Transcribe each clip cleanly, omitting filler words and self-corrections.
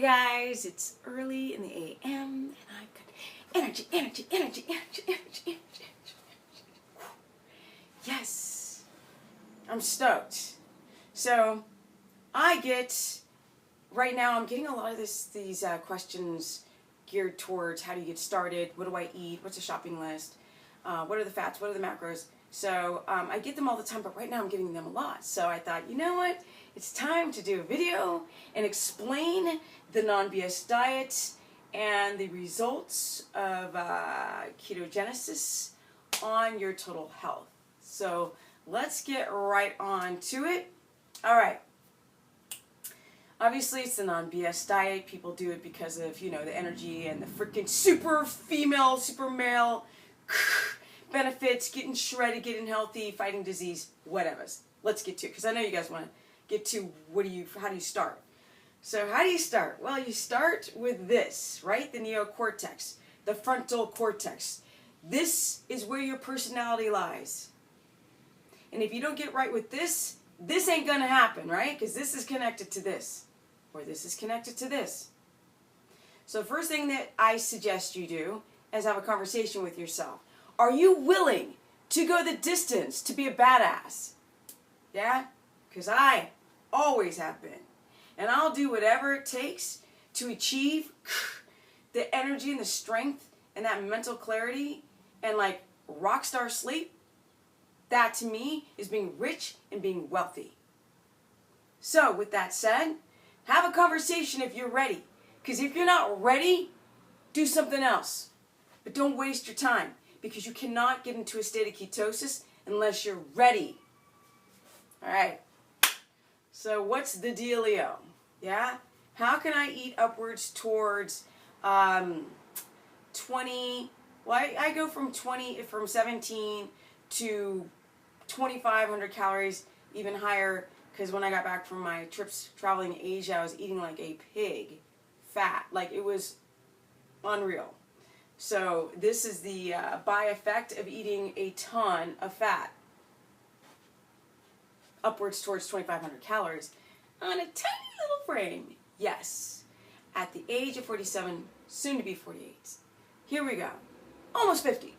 Hey guys, it's early in the AM and I've got energy. Yes, I'm stoked. So right now I'm getting a lot of these questions geared towards how do you get started, what do I eat, what's a shopping list, what are the fats, what are the macros. So I get them all the time, but right now I'm getting them a lot. So I thought, you know what? It's time to do a video and explain the non-BS diet and the results of ketogenesis on your total health. So let's get right on to it. All right. Obviously, it's the non-BS diet. People do it because of, the energy and the freaking super female, super male benefits, getting shredded, getting healthy, fighting disease, whatever. Let's get to it, because I know you guys want to get to how do you start? So how do you start? Well, you start with this, right? The neocortex, the frontal cortex. This is where your personality lies. And if you don't get right with this ain't going to happen, right? Because this is connected to this, or this is connected to this. So first thing that I suggest you do is have a conversation with yourself. Are you willing to go the distance to be a badass? Yeah? Because I always have been. And I'll do whatever it takes to achieve the energy and the strength and that mental clarity and like rock star sleep. That to me is being rich and being wealthy. So with that said, have a conversation if you're ready. Because if you're not ready, do something else. But don't waste your time, because you cannot get into a state of ketosis unless you're ready. All right. So what's the dealio? Yeah? How can I eat upwards towards 20? Well, I go from 17 to 2,500 calories, even higher, because when I got back from my trips traveling Asia, I was eating like a pig, fat. Like, it was unreal. So this is the by effect of eating a ton of fat. Upwards towards 2,500 calories on a tiny little frame. Yes. At the age of 47, soon to be 48. Here we go. Almost 50.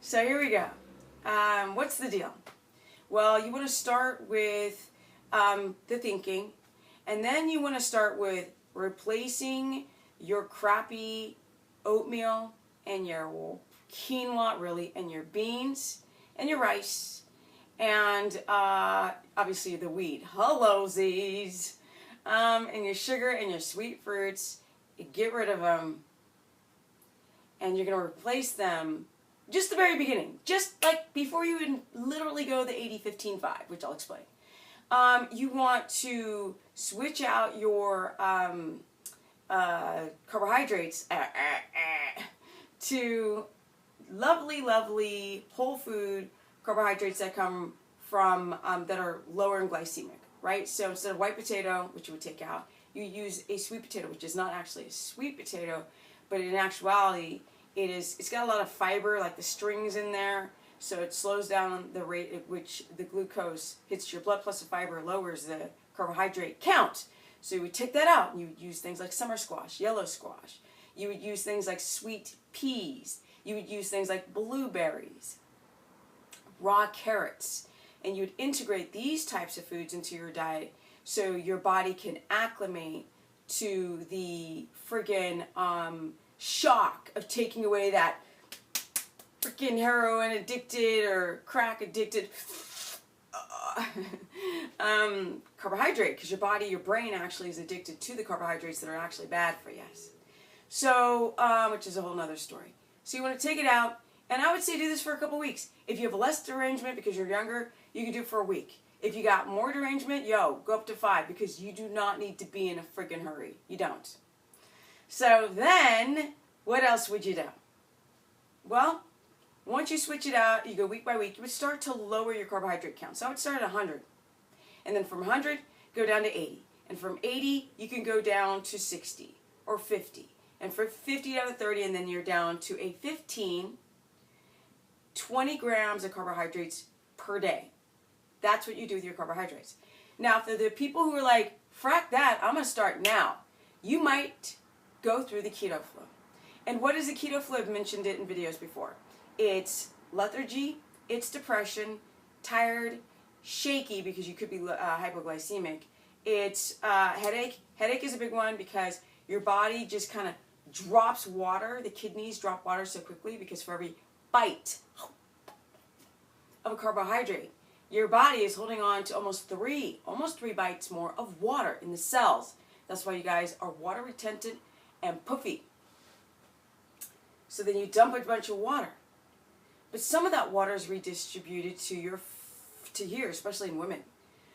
So here we go. What's the deal? Well, you want to start with the thinking, and then you want to start with replacing your crappy oatmeal and your quinoa, really, and your beans and your rice. And obviously the wheat, hello Z's, and your sugar and your sweet fruits, get rid of them, and you're going to replace them just the very beginning, just like before you even literally go the 80-15-5, which I'll explain. You want to switch out your carbohydrates to lovely whole food carbohydrates that come from, that are lower in glycemic, right? So instead of white potato, which you would take out, you use a sweet potato, which is not actually a sweet potato, but in actuality, it's got a lot of fiber, like the strings in there, so it slows down the rate at which the glucose hits your blood, plus the fiber lowers the carbohydrate count. So you would take that out, and you would use things like summer squash, yellow squash. You would use things like sweet peas. You would use things like blueberries, raw carrots, and you'd integrate these types of foods into your diet so your body can acclimate to the friggin' shock of taking away that freaking heroin addicted or crack addicted carbohydrate, because your brain actually is addicted to the carbohydrates that are actually bad for you. So, which is a whole nother story. So you want to take it out, and I would say do this for a couple weeks. If you have less derangement because you're younger, you can do it for a week. If you got more derangement, go up to 5, because you do not need to be in a freaking hurry. You don't. So then, what else would you do? Well, once you switch it out, you go week by week, you would start to lower your carbohydrate count. So I would start at 100. And then from 100, go down to 80. And from 80, you can go down to 60 or 50. And from 50 down to 30, and then you're down to a 20 grams of carbohydrates per day. That's what you do with your carbohydrates. Now, for the people who are like frack that, I'm going to start now. You might go through the keto flow. And what is the keto flow? I've mentioned it in videos before. It's lethargy, it's depression, tired, shaky because you could be hypoglycemic. It's headache. Headache is a big one because your body just kind of drops water. The kidneys drop water so quickly because for every bite of a carbohydrate, your body is holding on to almost three bites more of water in the cells. That's why you guys are water retentive and puffy. So then you dump a bunch of water. But some of that water is redistributed to here, especially in women.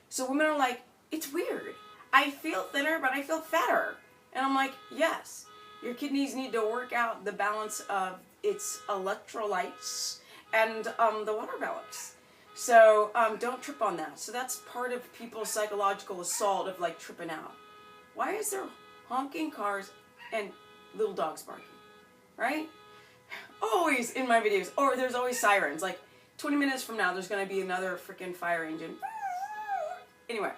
So women are like, it's weird. I feel thinner, but I feel fatter. And I'm like, yes. Your kidneys need to work out the balance of its electrolytes and the water balance. So don't trip on that. So that's part of people's psychological assault of like tripping out. Why is there honking cars and little dogs barking? Right? Always in my videos. Or there's always sirens. Like 20 minutes from now, there's going to be another freaking fire engine. Anyway.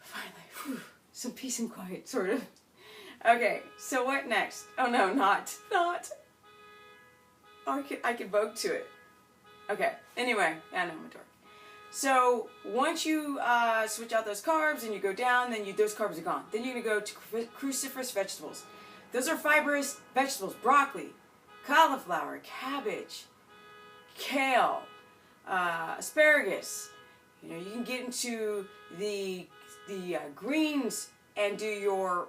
Finally. Whew, some peace and quiet, sort of. Okay, so what next? Oh no, not. Oh, I could vogue to it. Okay, anyway, I know I'm a dork. So once you switch out those carbs and you go down, then those carbs are gone. Then you're going to go to cruciferous vegetables. Those are fibrous vegetables: broccoli, cauliflower, cabbage, kale, asparagus. You know, you can get into the greens and do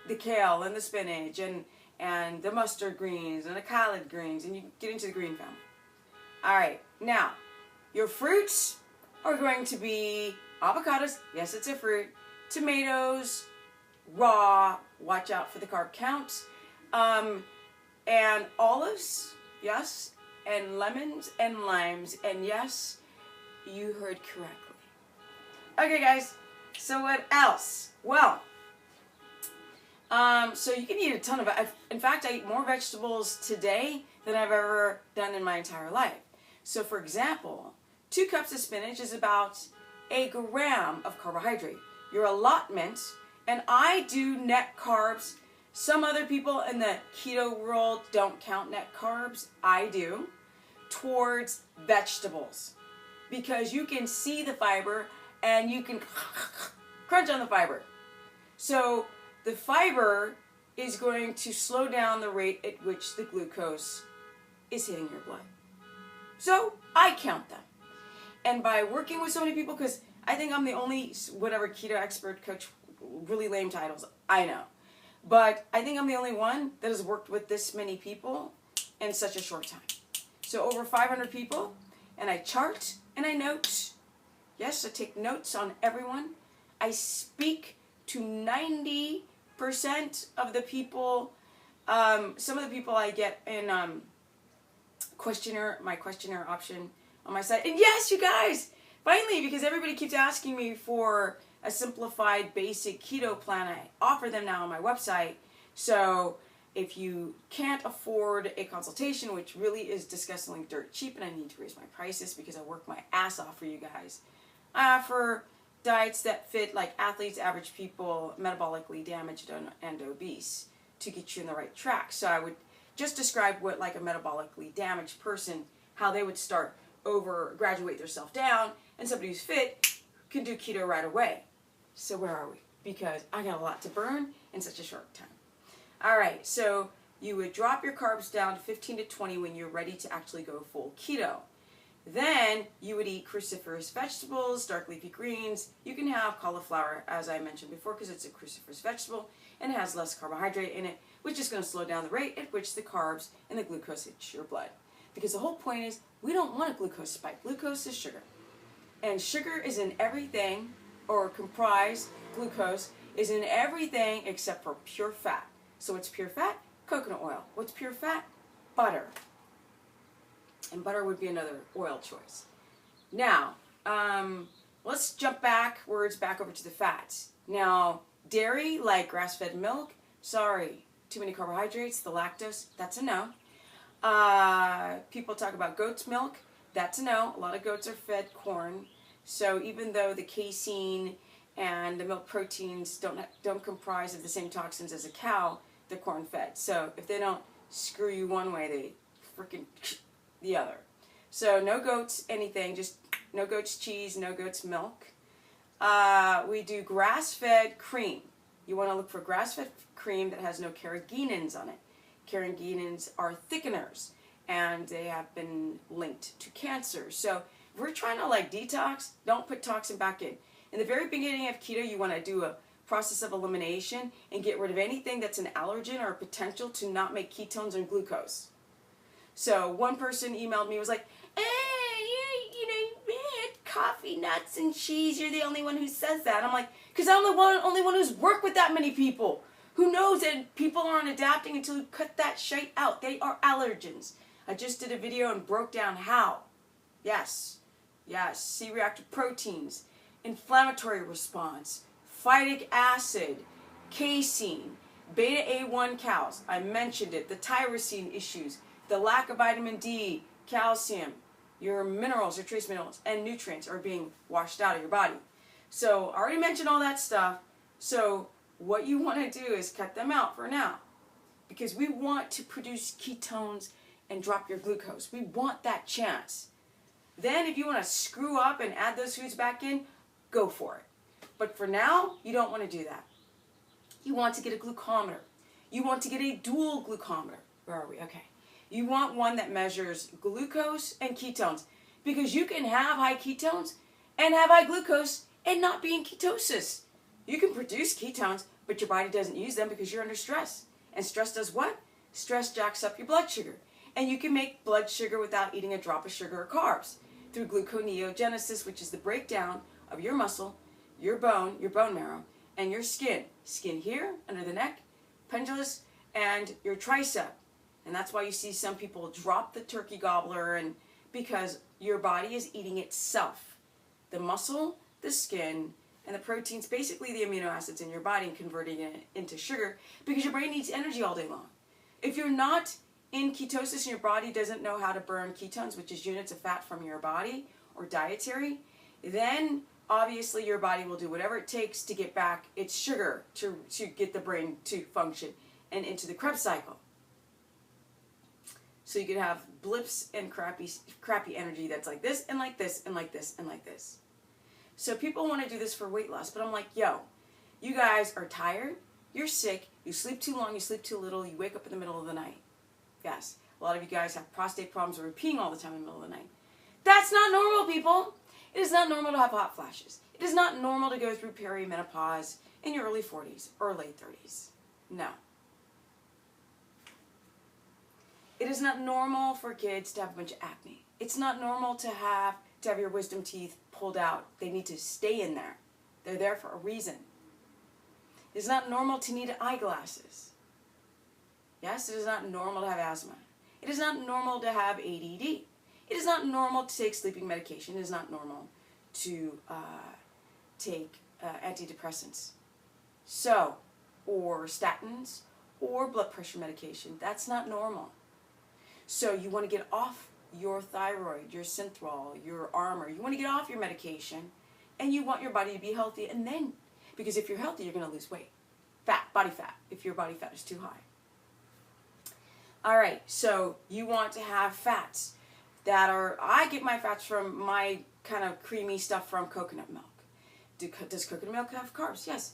the kale and the spinach and the mustard greens and the collard greens, and you get into the green family. All right, now your fruits are going to be avocados. Yes, it's a fruit. Tomatoes, raw. Watch out for the carb counts. And olives, yes, and lemons and limes, and yes, you heard correctly. Okay, guys. So what else? Well, so you can eat a ton of. In fact, I eat more vegetables today than I've ever done in my entire life. So, for example, 2 cups of spinach is about 1 gram of carbohydrate. Your allotment, and I do net carbs. Some other people in the keto world don't count net carbs. I do. Towards vegetables. Because you can see the fiber and you can crunch on the fiber. So the fiber is going to slow down the rate at which the glucose is hitting your blood. So I count them. And by working with so many people, because I think I'm the only, whatever, keto expert, coach, really lame titles, I know. But I think I'm the only one that has worked with this many people in such a short time. So over 500 people, and I chart and I note. Yes, I take notes on everyone. I speak to 90% of the people. Some of the people I get in my questionnaire option on my site. And yes, you guys, finally, because everybody keeps asking me for a simplified basic keto plan, I offer them now on my website. So if you can't afford a consultation, which really is disgustingly dirt cheap, and I need to raise my prices because I work my ass off for you guys, I offer diets that fit like athletes, average people, metabolically damaged and obese to get you in the right track. So I would just describe what like a metabolically damaged person, how they would start over, graduate themselves down, and somebody who's fit can do keto right away. So where are we? Because I got a lot to burn in such a short time. All right, so you would drop your carbs down to 15 to 20 when you're ready to actually go full keto. Then you would eat cruciferous vegetables, dark leafy greens. You can have cauliflower, as I mentioned before, because it's a cruciferous vegetable and it has less carbohydrate in it, which is going to slow down the rate at which the carbs and the glucose hit your blood. Because the whole point is we don't want a glucose spike. Glucose is sugar. And sugar is in everything, or comprised glucose is in everything except for pure fat. So what's pure fat? Coconut oil. What's pure fat? Butter. And butter would be another oil choice. Now, let's jump backwards back over to the fats. Now, dairy, like grass-fed milk, sorry, too many carbohydrates, the lactose, that's a no. People talk about goat's milk, that's a no. A lot of goats are fed corn. So even though the casein and the milk proteins don't comprise of the same toxins as a cow. They're corn fed. So if they don't screw you one way, they freaking the other. So no goats, anything, just no goats cheese, no goats milk. We do grass-fed cream. You want to look for grass-fed cream that has no carrageenans on it. Carrageenans are thickeners, and they have been linked to cancer. So if we're trying to like detox, don't put toxin back in. In the very beginning of keto, you want to do a process of elimination and get rid of anything that's an allergen or a potential to not make ketones and glucose. So one person emailed me, was like, coffee, nuts, and cheese, you're the only one who says that. I'm like, because I'm the only one who's worked with that many people. Who knows that people aren't adapting until you cut that shit out. They are allergens. I just did a video and broke down how. Yes, C-reactive proteins, inflammatory response, phytic acid, casein, beta-A1 cows. I mentioned it. The tyrosine issues, the lack of vitamin D, calcium, your minerals, your trace minerals, and nutrients are being washed out of your body. So I already mentioned all that stuff. So what you want to do is cut them out for now, because we want to produce ketones and drop your glucose. We want that chance. Then if you want to screw up and add those foods back in, go for it. But for now, you don't want to do that. You want to get a glucometer. You want to get a dual glucometer. Where are we? Okay. You want one that measures glucose and ketones, because you can have high ketones and have high glucose and not be in ketosis. You can produce ketones, but your body doesn't use them because you're under stress. And stress does what? Stress jacks up your blood sugar. And you can make blood sugar without eating a drop of sugar or carbs through gluconeogenesis, which is the breakdown of your muscle, your bone marrow, and your skin. Skin here, under the neck, pendulous, and your tricep. And that's why you see some people drop the turkey gobbler, and because your body is eating itself. The muscle, the skin, and the proteins, basically the amino acids in your body, and converting it into sugar, because your brain needs energy all day long. If you're not in ketosis and your body doesn't know how to burn ketones, which is units of fat from your body or dietary, then obviously your body will do whatever it takes to get back its sugar to get the brain to function and into the Krebs cycle. So you could have blips and crappy energy that's like this and like this and like this and like this. So people want to do this for weight loss, but I'm like, yo, you guys are tired, you're sick, you sleep too long, you sleep too little, you wake up in the middle of the night. Yes, a lot of you guys have prostate problems or are peeing all the time in the middle of the night. That's not normal, people. It is not normal to have hot flashes. It is not normal to go through perimenopause in your early 40s or late 30s. No. It is not normal for kids to have a bunch of acne. It's not normal to have your wisdom teeth pulled out. They need to stay in there. They're there for a reason. It is not normal to need eyeglasses. Yes, it is not normal to have asthma. It is not normal to have ADD. It is not normal to take sleeping medication. It is not normal to take antidepressants. So, or statins, or blood pressure medication. That's not normal. So you want to get off your thyroid, your Synthol, your Armour. You want to get off your medication, and you want your body to be healthy. And then, because if you're healthy, you're going to lose weight. Body fat, if your body fat is too high. All right, so you want to have fats that are, I get my fats from my kind of creamy stuff from coconut milk. Does coconut milk have carbs? Yes.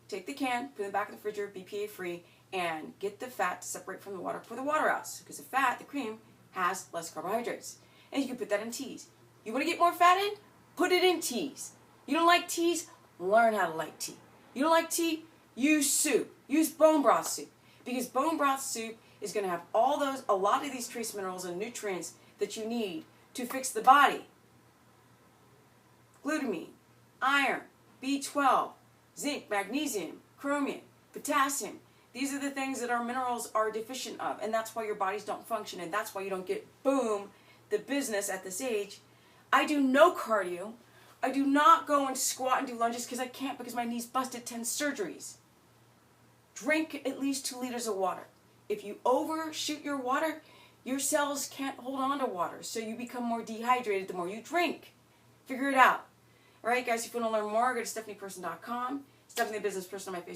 Take the can, put it in the back of the refrigerator, BPA free, and get the fat to separate from the water. Pour the water out, because the fat, the cream, has less carbohydrates. And you can put that in teas. You want to get more fat in? Put it in teas. You don't like teas? Learn how to like tea. You don't like tea? Use soup. Use bone broth soup. Because bone broth soup is going to have a lot of these trace minerals and nutrients that you need to fix the body. Glutamine, iron, B12, zinc, magnesium, chromium, potassium. These are the things that our minerals are deficient of, and that's why your bodies don't function, and that's why you don't get, boom, the business at this age. I do no cardio. I do not go and squat and do lunges because I can't, because my knee's busted 10 surgeries. Drink at least 2 liters of water. If you overshoot your water, your cells can't hold on to water, so you become more dehydrated the more you drink. Figure it out. Alright guys, if you want to learn more, go to stephanieperson.com. Stephanie the Business Person on my Facebook